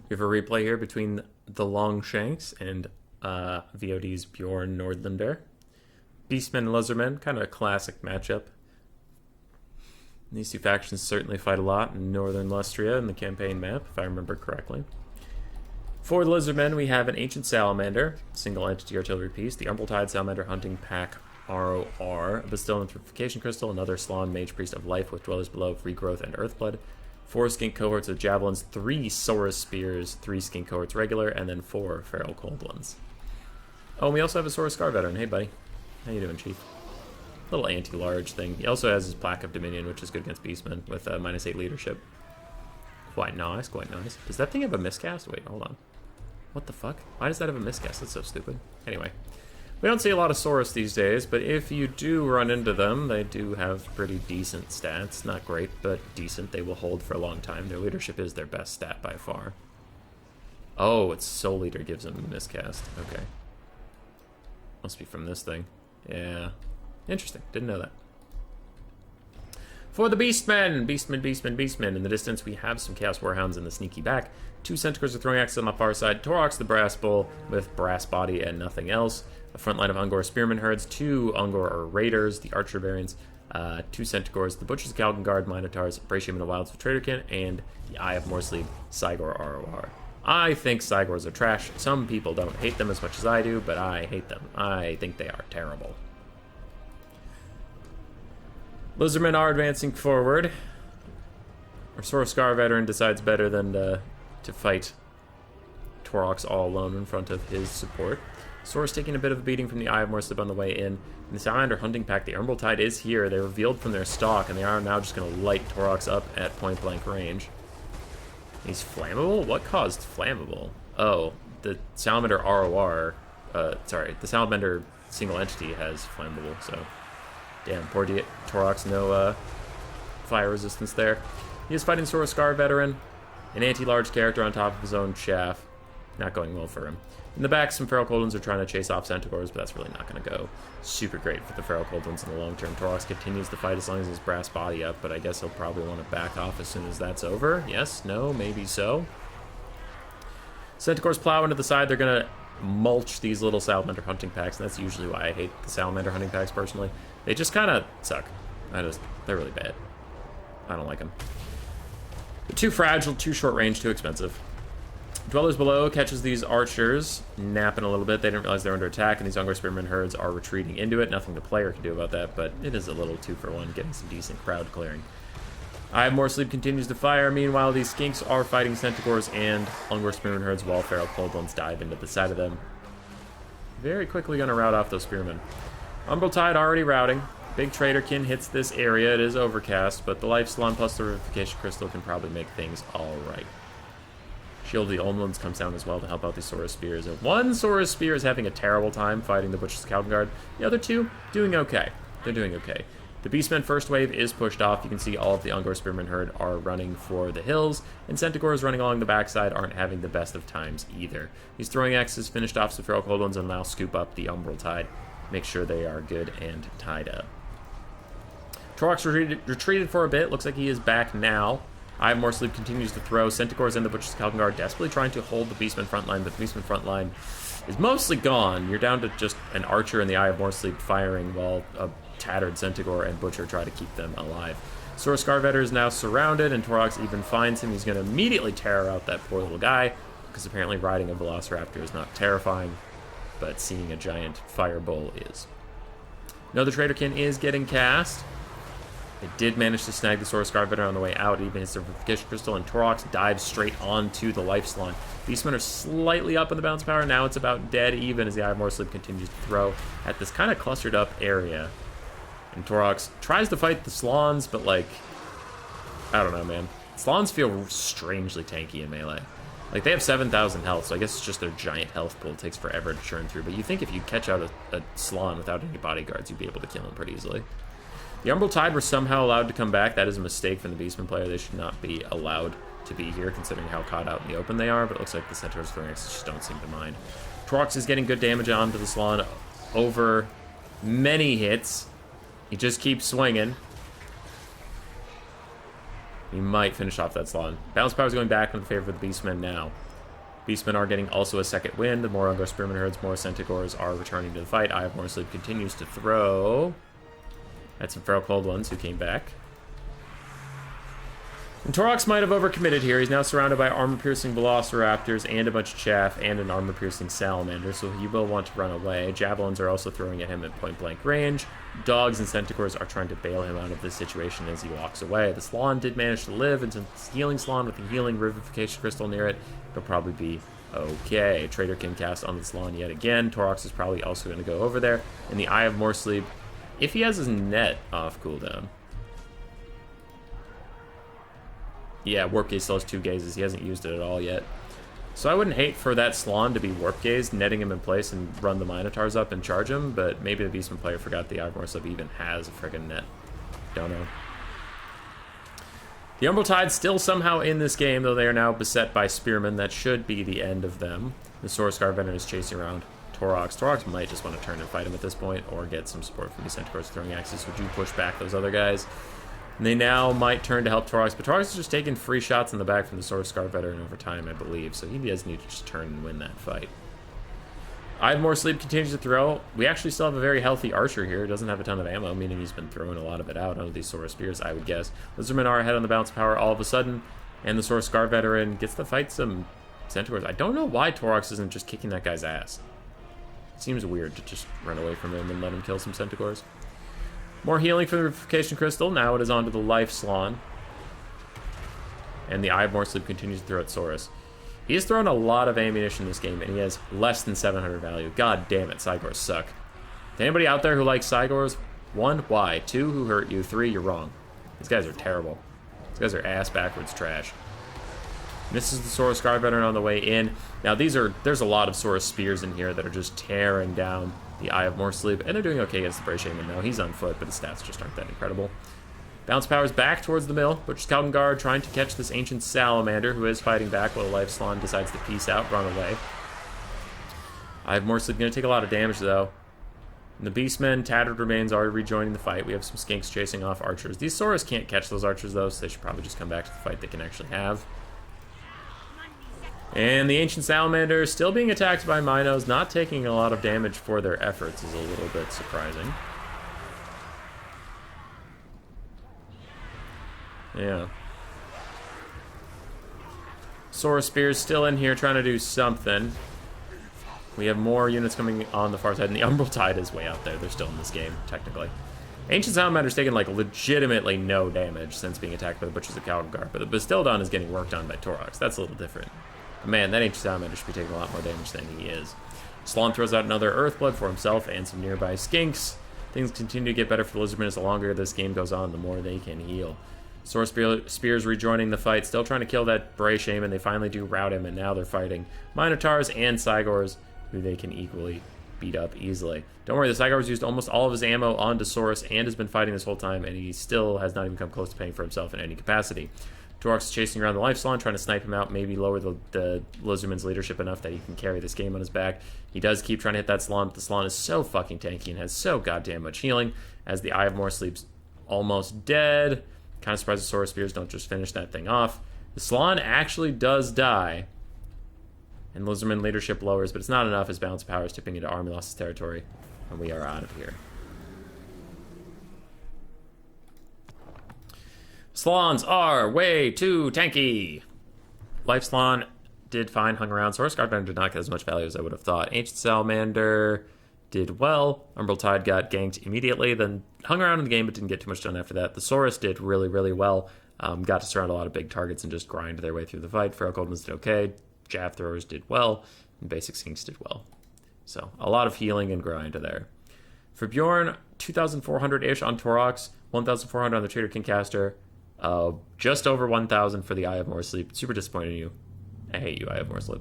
We have a replay here between the Longshanks and VOD's Bjorn Nordlander. Beastmen and Lizardmen, kind of a classic matchup. These two factions certainly fight a lot in Northern Lustria in the campaign map, if I remember correctly. For the Lizardmen, we have an Ancient Salamander, single entity artillery piece, the Umbral Salamander Hunting Pack ROR, a Bastille and Purification Crystal, another Slan Mage Priest of Life with Dwellers Below, Regrowth, and Earthblood, 4 Skink Cohorts of Javelins, 3 Saurus Spears, 3 Skink Cohorts regular, and then 4 Feral Cold Ones. Oh, and we also have a Saurus Scar Veteran. Hey, buddy. How you doing, Chief? Little anti-large thing. He also has his Plaque of Dominion, which is good against Beastmen, with -8 leadership. Quite nice, quite nice. Does that thing have a miscast? Wait, hold on. What the fuck? Why does that have a miscast? That's so stupid. Anyway. We don't see a lot of Saurus these days, but if you do run into them, they do have pretty decent stats. Not great, but decent. They will hold for a long time. Their leadership is their best stat by far. Oh, it's Soul Leader gives them a miscast. Okay. Must be from this thing. Yeah. Interesting. Didn't know that. For the Beastmen! Beastmen. In the distance, we have some Chaos Warhounds in the sneaky back. 2 Centaurs with throwing axes on the far side. Torox the Brass Bull with Brass Body and nothing else. A front line of Ungor Spearman herds. 2 Ungor or Raiders, the Archer variants. 2 Centaurs, the Butchers of Calgan Guard, Minotaurs, Bracium and the Wilds of Traderkin, and the Eye of Morsleep, Cygor ROR. I think Cygors are trash. Some people don't hate them as much as I do, but I hate them. I think they are terrible. Lizardmen are advancing forward. Our Saurus Scar veteran decides better than to fight Torox all alone in front of his support. Saurus taking a bit of a beating from the Eye of Morsleep on the way in. And the Salamander Hunting Pack, the Umbral Tide is here. They revealed from their stock, and they are now just going to light Torox up at point-blank range. He's flammable? What caused flammable? Oh, the Salamander ROR, the Salamander single entity has flammable, so... Damn, poor Torox, no fire resistance there. He is fighting Saurus Scar veteran, an anti-large character on top of his own chaff. Not going well for him. In the back, some Feral Cold Ones are trying to chase off Centaurs, but that's really not going to go super great for the Feral Cold Ones in the long term. Torox continues to fight as long as his Brass Body up, but I guess he'll probably want to back off as soon as that's over. Yes? No? Maybe so? Centaurs plow into the side. They're going to mulch these little Salamander Hunting Packs, and that's usually why I hate the Salamander Hunting Packs personally. They just kind of suck. They're really bad. I don't like them. They're too fragile, too short range, too expensive. Dwellers Below catches these archers napping a little bit. They didn't realize they're under attack, and these Ungor Spearman herds are retreating into it. Nothing the player can do about that, but it is a little 2-for-1, getting some decent crowd clearing. Eye of Morsleep continues to fire. Meanwhile, these skinks are fighting Centaurs and Ungor Spearman herds while Feral Cold Ones dive into the side of them. Very quickly going to rout off those Spearmen. Umbral Tide already routing. Big Traderkin hits this area. It is overcast, but the Life Slan plus the Purification Crystal can probably make things alright. Shield of the Old Ones comes down as well to help out these Saurus Spears. And one Saurus Spear is having a terrible time fighting the Butchers of Calgan Guard. The other two, doing okay. They're doing okay. The Beastmen first wave is pushed off. You can see all of the Ungor Spearman herd are running for the hills, and Centaurs running along the backside aren't having the best of times either. These throwing axes finished off some Feral Cold Ones and now scoop up the Umbral Tide. Make sure they are good and tied up. Torox retreated for a bit. Looks like he is back now. Eye of Morsleep continues to throw. Centaurs and the Butchers of Calgan Guard desperately trying to hold the Beastmen front line, but the Beastmen front line is mostly gone. You're down to just an Archer and the Eye of Morsleep firing while a tattered Centaur and Butcher try to keep them alive. Saurus Scar veteran is now surrounded, and Torox even finds him. He's going to immediately terror out that poor little guy, because apparently riding a Velociraptor is not terrifying, but seeing a giant fire bull is. Another Traderkin is getting cast. They did manage to snag the Saurus Scar veteran on the way out. It even hits the Purification Crystal, and Torox dives straight onto the Life Slan. Beastmen are slightly up in the bounce power. Now it's about dead even as the Eye of Morsleep continues to throw at this kind of clustered up area. And Torox tries to fight the Slans, but like, I don't know, man. Slans feel strangely tanky in melee. Like, they have 7,000 health, so I guess it's just their giant health pool. It takes forever to churn through. But you think if you catch out a Slan without any bodyguards, you'd be able to kill him pretty easily. The Umbral Tide were somehow allowed to come back. That is a mistake from the Beastman player. They should not be allowed to be here, considering how caught out in the open they are. But it looks like the Centaurs throwing axes just don't seem to mind. Torox is getting good damage onto the Slan over many hits. He just keeps swinging. He might finish off that Slan. Balance power is going back in favor of the Beastmen now. Beastmen are getting also a second wind. The more Ungor Spearman herds, more Centaurs are returning to the fight. Eye of More Sleep continues to throw at some Feral Cold Ones who came back. And Torox might have overcommitted here. He's now surrounded by armor-piercing velociraptors and a bunch of chaff and an armor-piercing salamander, so he will want to run away. Javelins are also throwing at him at point-blank range. Dogs and Centaurs are trying to bail him out of this situation as he walks away. The Slan did manage to live, and since it's Healing Slan with a Healing Revivification Crystal near it, it'll probably be okay. Trader can cast on the Slan yet again. Torox is probably also going to go over there. In the Eye of More Sleep, if he has his net off cooldown. Yeah, Warp Gaze still has 2 gazes. He hasn't used it at all yet. So I wouldn't hate for that Slan to be Warp Gazed, netting him in place and run the Minotaurs up and charge him, but maybe the Beastman player forgot the Eye of More Sleep even has a friggin' net. Don't know. The Umbral Tide's still somehow in this game, though they are now beset by Spearmen. That should be the end of them. The Saurus Scarvener is chasing around Torox. Torox might just want to turn and fight him at this point, or get some support from the Centaurs throwing axes. Would you push back those other guys? And they now might turn to help Torox, but Torox is just taking free shots in the back from the Saurus Scar Veteran over time, I believe, so he does need to just turn and win that fight. Eye of More Sleep continues to throw. We actually still have a very healthy archer here. Doesn't have a ton of ammo, meaning he's been throwing a lot of it out onto these Saurus Spears, I would guess. Lizardmen are ahead on the bounce power all of a sudden, and the Saurus Scar Veteran gets to fight some Centaurs. I don't know why Torox isn't just kicking that guy's ass. It seems weird to just run away from him and let him kill some Centaurs. More healing for the Revivification Crystal. Now it is onto the Life Slan. And the Eye of More Sleep continues to throw at Saurus. He has thrown a lot of ammunition this game, and he has less than 700 value. God damn it, Cygors suck. To anybody out there who likes Cygors, 1, why? 2, who hurt you? 3, you're wrong. These guys are terrible. These guys are ass-backwards trash. And this is the Saurus Scar Veteran on the way in. Now there's a lot of Saurus Spears in here that are just tearing down the Eye of More Sleep, and they're doing okay against the Bray Shaman now. He's on foot, but his stats just aren't that incredible. Bounce Power's back towards the mill. Butcher's Calvin Guard trying to catch this Ancient Salamander, who is fighting back while the Life Slan decides to peace out, run away. Eye of More Sleep going to take a lot of damage, though. And the Beastmen, Tattered Remains, are rejoining the fight. We have some Skinks chasing off archers. These Saurus can't catch those archers, though, so they should probably just come back to the fight they can actually have. And the Ancient Salamander still being attacked by Minos, not taking a lot of damage for their efforts is a little bit surprising. Yeah. Saurus Spear's still in here trying to do something. We have more units coming on the far side, and the Umbral Tide is way out there. They're still in this game, technically. Ancient Salamander's taken, like, legitimately no damage since being attacked by the Butchers of Calvin but the Bastildon is getting worked on by Torox. That's a little different. Man, that Ancient Salamander should be taking a lot more damage than he is. Slan throws out another Earthblood for himself and some nearby Skinks. Things continue to get better for the Lizardmen as the longer this game goes on, the more they can heal. Saurus Spears rejoining the fight, still trying to kill that Bray Shaman. They finally do rout him, and now they're fighting Minotaurs and Cygors, who they can equally beat up easily. Don't worry, the Cygor's used almost all of his ammo onto Saurus and has been fighting this whole time, and he still has not even come close to paying for himself in any capacity. Torox is chasing around the Life Slan, trying to snipe him out, maybe lower the Lizardman's leadership enough that he can carry this game on his back. He does keep trying to hit that Slan, but the Slan is so fucking tanky and has so goddamn much healing, as the Eye of More Sleep's almost dead. Kind of surprised the Saurus Spears don't just finish that thing off. The Slan actually does die, and Lizardman leadership lowers, but it's not enough as Bounce Power is tipping into Army Losses territory, and we are out of here. Slans are way too tanky. Life Slan did fine, hung around. Saurus Guardman did not get as much value as I would have thought. Ancient Salamander did well. Umbral Tide got ganked immediately, then hung around in the game but didn't get too much done after that. The Saurus did really, really well. Got to surround a lot of big targets and just grind their way through the fight. Feral Goldmans did okay. Jav Throwers did well. And Basic Skinks did well. So, a lot of healing and grind there. For Bjorn, 2,400-ish on Torox, 1,400 on the Trader King Caster. Just over 1,000 for the Eye of More Sleep. Super disappointed in you. I hate you, Eye of More Sleep.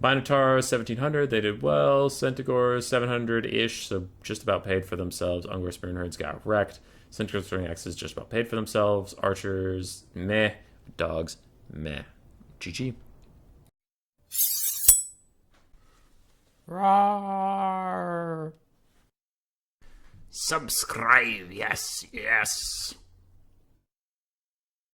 Minotaur, 1,700. They did well. Centaurs, 700-ish, so just about paid for themselves. Ungor Spearman herds got wrecked. Centaurs throwing axes just about paid for themselves. Archers, meh. Dogs, meh. GG. Roar! Subscribe, yes, yes.